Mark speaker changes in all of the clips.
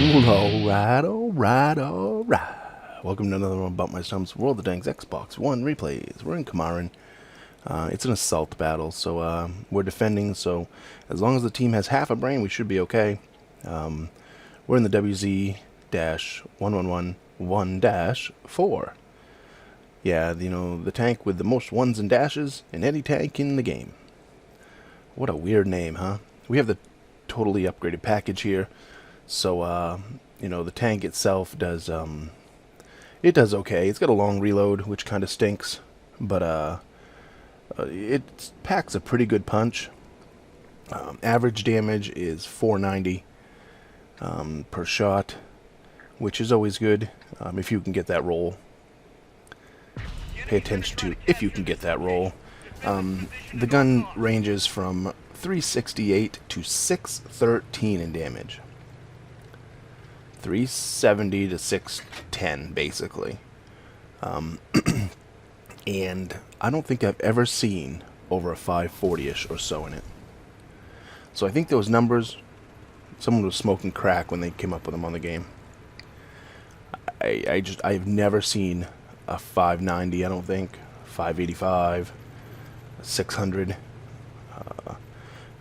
Speaker 1: Alright, alright, alright. Welcome to another one about my Stump's World of Tanks Xbox One replays. We're in Komarin. It's an assault battle, so we're defending, so as long as the team has half a brain, we should be okay. We're in the WZ-111-1-4. Yeah, you know, the tank with the most ones and dashes in any tank in the game. What a weird name, huh? We have the totally upgraded package here. So, you know, the tank itself does, it does okay. It's got a long reload, which kind of stinks, but, it packs a pretty good punch. Average damage is 490 per shot, which is always good, if you can get that roll. Pay attention to if you can get that roll. The gun ranges from 368 to 613 in damage. 370 to 610, basically. And I don't think I've ever seen over a 540-ish or so in it. So I think those numbers, someone was smoking crack when they came up with them on the game. I've never seen a 590, I don't think. 585, 600.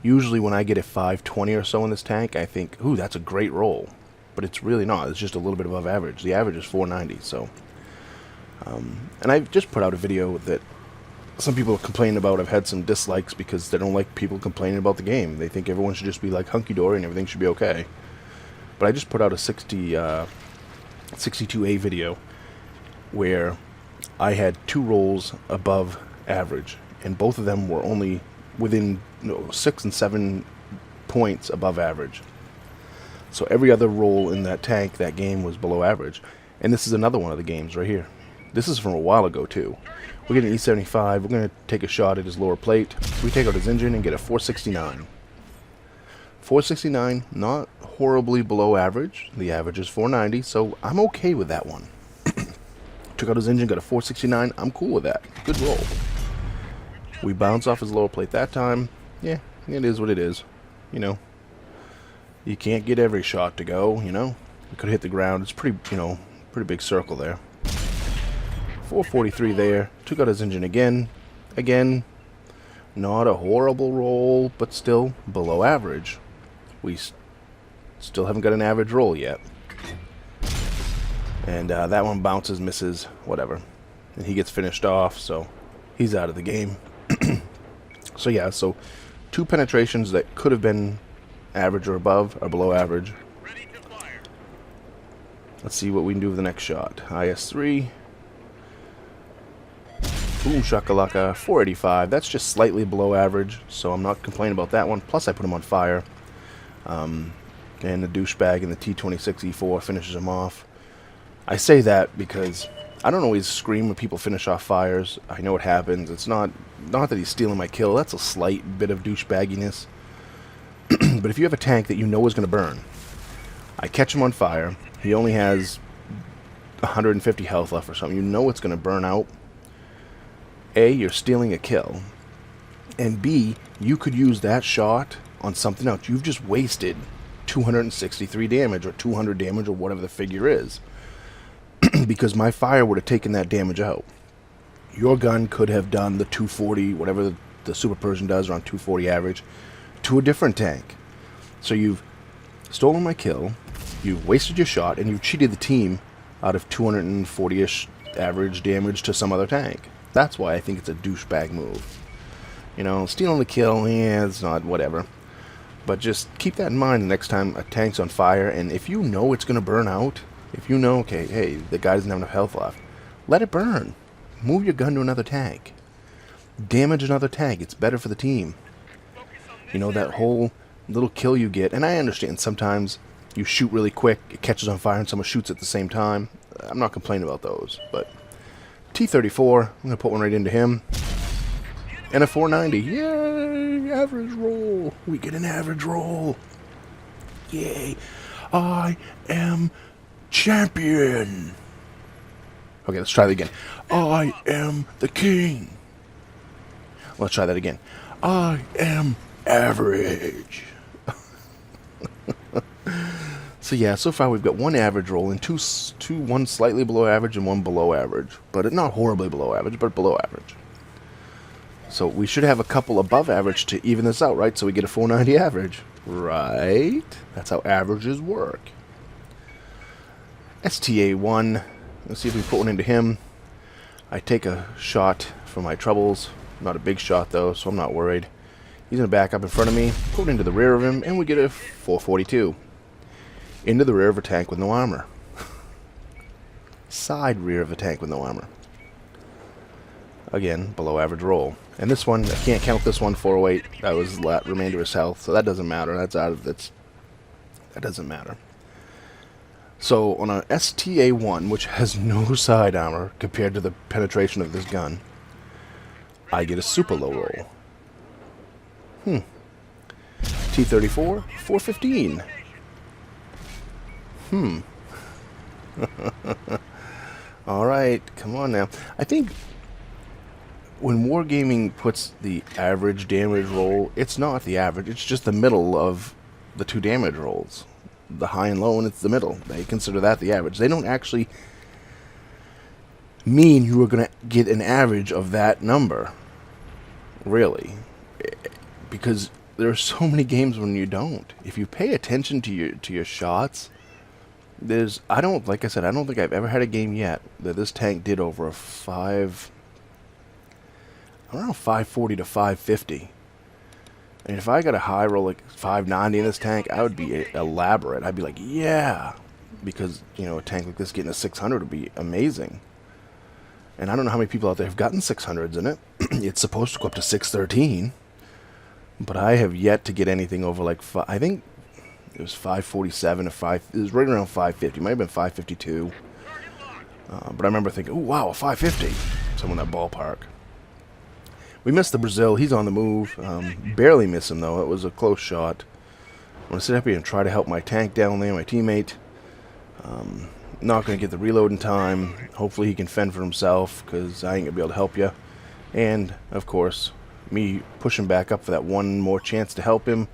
Speaker 1: Usually when I get a 520 or so in this tank, I think, ooh, that's a great roll. But it's really not. It's just a little bit above average. The average is 490, so. And I've just put out a video that some people are complaining about. I've had some dislikes because they don't like people complaining about the game. They think everyone should just be like hunky-dory and everything should be okay. But I just put out a 62A video where I had 2 rolls above average, and both of them were only within 6 and 7 points above average. So every other roll in that tank, that game, was below average. And this is another one of the games right here. This is from a while ago, too. We're getting E75. We're going to take a shot at his lower plate. We take out his engine and get a 469. 469, not horribly below average. The average is 490, so I'm okay with that one. Took out his engine, got a 469. I'm cool with that. Good roll. We bounce off his lower plate that time. Yeah, it is what it is. You know. You can't get every shot to go, you know. We could hit the ground. It's pretty, you know, pretty big circle there. 443 there. Took out his engine again. Again, not a horrible roll, but still below average. We still haven't got an average roll yet. And that one bounces, misses, whatever. And he gets finished off, so he's out of the game. So yeah, so 2 penetrations that could have been average or above, or below average. Let's see what we can do with the next shot. IS-3. Ooh, shakalaka. 485. That's just slightly below average, so I'm not complaining about that one. Plus, I put him on fire. And the douchebag in the T26E4 finishes him off. I say that because I don't always scream when people finish off fires. I know it happens. It's not that he's stealing my kill. That's a slight bit of douchebagginess. But if you have a tank that you know is going to burn, I catch him on fire, he only has 150 health left or something, you know it's going to burn out. A, you're stealing a kill, and B, you could use that shot on something else. You've just wasted 263 damage or 200 damage or whatever the figure is, because my fire would have taken that damage out. Your gun could have done the 240, whatever the Super Persian does, around 240 average, to a different tank. So you've stolen my kill, you've wasted your shot, and you've cheated the team out of 240-ish average damage to some other tank. That's why I think it's a douchebag move. You know, stealing the kill, yeah, it's not, whatever. But just keep that in mind the next time a tank's on fire, and if you know it's going to burn out, if you know, okay, hey, the guy doesn't have enough health left, let it burn. Move your gun to another tank. Damage another tank. It's better for the team. You know, that whole little kill you get, and I understand sometimes you shoot really quick, it catches on fire, and someone shoots at the same time. I'm not complaining about those, but T-34, I'm going to put one right into him. And a 490. Yay! Average roll. We get an average roll. Yay. I am champion. Okay, let's try that again. I am the king. Let's try that again. I am average. So yeah, so far we've got one average roll and one slightly below average and one below average. But not horribly below average, but below average. So we should have a couple above average to even this out, right? So we get a 490 average, right? That's how averages work. STA1, let's see if we put one into him. I take a shot for my troubles. Not a big shot though, so I'm not worried. He's going to back up in front of me, put it into the rear of him, and we get a 442. Into the rear of a tank with no armor. Side rear of a tank with no armor. Again, below average roll. And this one, I can't count this one, 408. That was remainder of his health, so that doesn't matter. That doesn't matter. So on an STA1, which has no side armor compared to the penetration of this gun, I get a super low roll. T34, 415. Alright, come on now. I think when Wargaming puts the average damage roll, it's not the average, it's just the middle of the two damage rolls. The high and low, and it's the middle. They consider that the average. They don't actually mean you are going to get an average of that number. Really. Because there are so many games when you don't. If you pay attention to your shots, like I said, I don't think I've ever had a game yet that this tank did over a 540 to 550. And if I got a high roll like 590 in this tank, I would be elaborate. I'd be like, yeah, because a tank like this getting a 600 would be amazing. And I don't know how many people out there have gotten 600s in it. It's supposed to go up to 613, but I have yet to get anything over like I think it was 547 or 5. It was right around 550. It might have been 552. But I remember thinking, oh wow, a 550. Somewhere in that ballpark. We missed the Brazil. He's on the move. Barely miss him though. It was a close shot. I'm gonna sit up here and try to help my tank down there, my teammate. Not gonna get the reload in time. Hopefully he can fend for himself, because I ain't gonna be able to help you. And of course, me pushing back up for that one more chance to help him.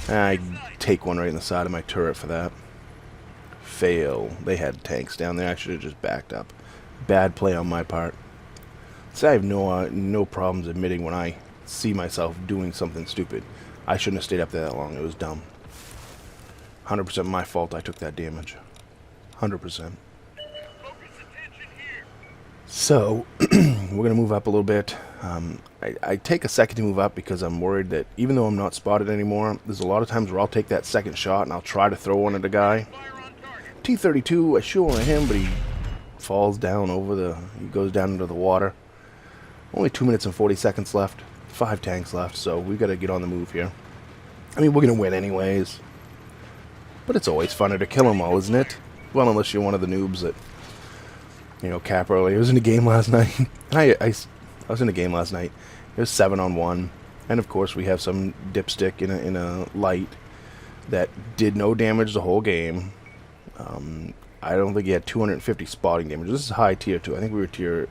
Speaker 1: I take one right in the side of my turret for that. Fail. They had tanks down there. I should have just backed up. Bad play on my part. So I have no problems admitting when I see myself doing something stupid. I shouldn't have stayed up there that long. It was dumb. 100% my fault I took that damage. 100%. So, we're going to move up a little bit. I take a second to move up because I'm worried that even though I'm not spotted anymore, there's a lot of times where I'll take that second shot and I'll try to throw one at a guy. T-32, I shoot one at him, but he falls down he goes down into the water. Only 2 minutes and 40 seconds left. 5 tanks left, so we've got to get on the move here. I mean, we're going to win anyways. But it's always funner to kill them all, isn't it? Well, unless you're one of the noobs that, cap early. I was in a game last night. I was in a game last night. It was 7-on-1. And of course, we have some dipstick in a light that did no damage the whole game. I don't think he had 250 spotting damage. This is high tier 2. I think we were tier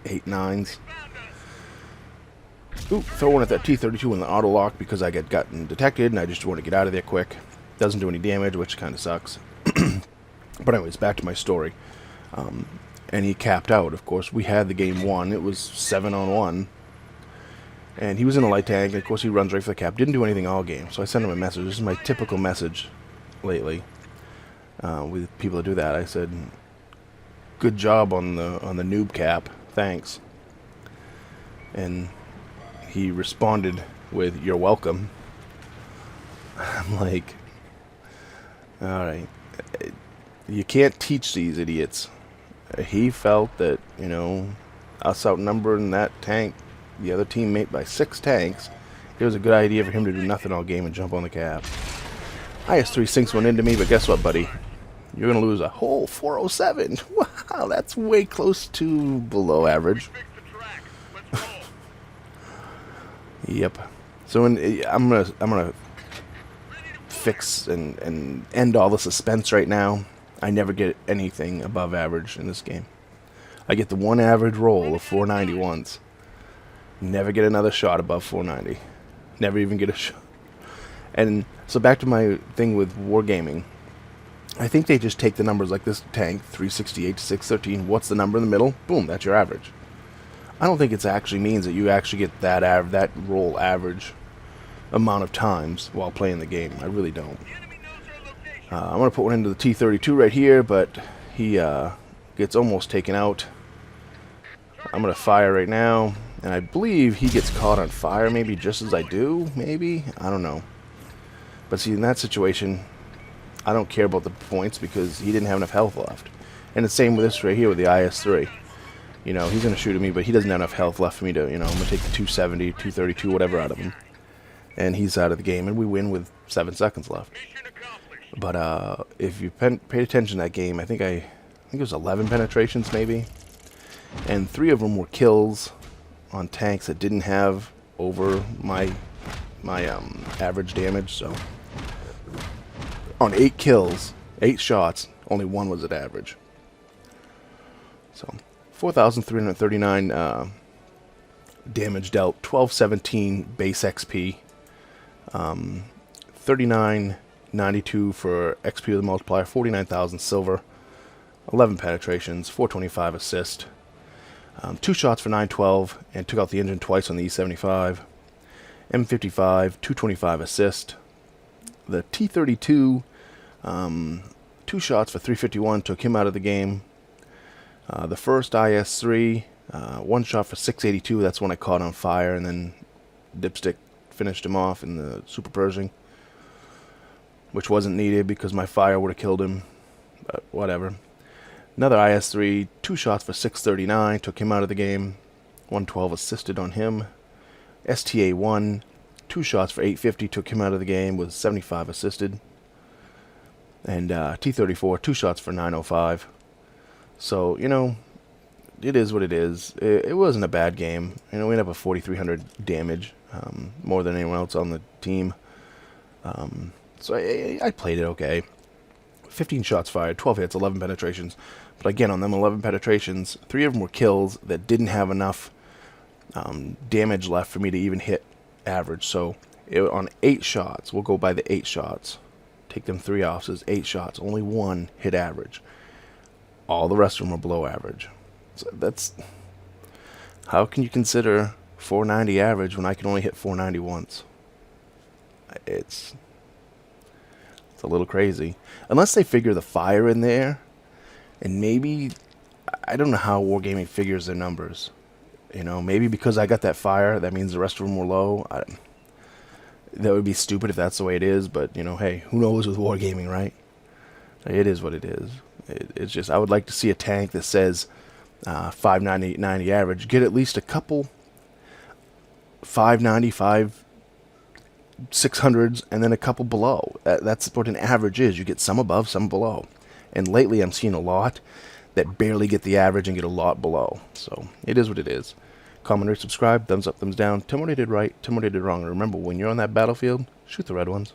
Speaker 1: 8, 9s. Ooh, throw one at that T-32 in the auto lock because I get gotten detected and I just want to get out of there quick. Doesn't do any damage, which kind of sucks. But anyways, back to my story. And he capped out, of course. We had the game won. It was 7-on-1. And he was in a light tank. And of course, he runs right for the cap. Didn't do anything all game. So I sent him a message. This is my typical message lately with people that do that. I said, good job on the noob cap. Thanks. And he responded with, you're welcome. I'm like, alright. You can't teach these idiots. He felt that, us outnumbering that tank, the other teammate, by 6 tanks, it was a good idea for him to do nothing all game and jump on the cap. IS-3 sinks one into me, but guess what, buddy? You're going to lose a whole 407. Wow, that's way close to below average. Yep. So I'm gonna fix and end all the suspense right now. I never get anything above average in this game. I get the one average roll of 490 once. Never get another shot above 490. Never even get a shot. And so back to my thing with Wargaming. I think they just take the numbers like this tank, 368 to 613. What's the number in the middle? Boom, that's your average. I don't think it actually means that you actually get that roll average amount of times while playing the game. I really don't. I'm going to put one into the T-32 right here, but he gets almost taken out. I'm going to fire right now, and I believe he gets caught on fire maybe just as I do, maybe? I don't know. But see, in that situation, I don't care about the points because he didn't have enough health left. And the same with this right here with the IS-3. You know, he's going to shoot at me, but he doesn't have enough health left for me to, you know, I'm going to take the 270, 232, whatever out of him. And he's out of the game, and we win with 7 seconds left. But if you paid attention to that game, I think it was 11 penetrations maybe. And 3 of them were kills on tanks that didn't have over my average damage, so on 8 kills, 8 shots, only 1 was at average. So 4,339 damage dealt, 1217 base XP, 3992 for XP with the multiplier, 49,000 silver, 11 penetrations, 425 assist, 2 shots for 912, and took out the engine twice on the E75, M55, 225 assist. The T-32, 2 shots for 351, took him out of the game. The first IS-3, 1 shot for 682, that's when I caught on fire, and then Dipstick finished him off in the Super Pershing, which wasn't needed because my fire would have killed him, but whatever. Another IS-3, 2 shots for 639, took him out of the game. 112 assisted on him. STA-1, 2 shots for 850, took him out of the game with 75 assisted. And T-34, 2 shots for 905. So, you know, it is what it is. It wasn't a bad game. You know, we ended up with 4,300 damage, more than anyone else on the team. So I played it okay. 15 shots fired, 12 hits, 11 penetrations. But again, on them 11 penetrations, 3 of them were kills that didn't have enough damage left for me to even hit average. So on 8 shots, we'll go by the 8 shots. Take them 3 off, so it's 8 shots. Only 1 hit average. All the rest of them were below average. So that's... How can you consider 490 average when I can only hit 490 once? It's a little crazy. Unless they figure the fire in there, and maybe... I don't know how Wargaming figures their numbers. You know, maybe because I got that fire, that means the rest of them were low. That would be stupid if that's the way it is, but, you know, hey, who knows with Wargaming, right? It is what it is. It's just, I would like to see a tank that says 590 average. Get at least a couple 590, 600s, and then a couple below. That's what an average is. You get some above, some below. And lately I'm seeing a lot that barely get the average and get a lot below. So, it is what it is. Comment or subscribe, thumbs up, thumbs down. Tell me what I did right, tell me what I did wrong. And remember, when you're on that battlefield, shoot the red ones.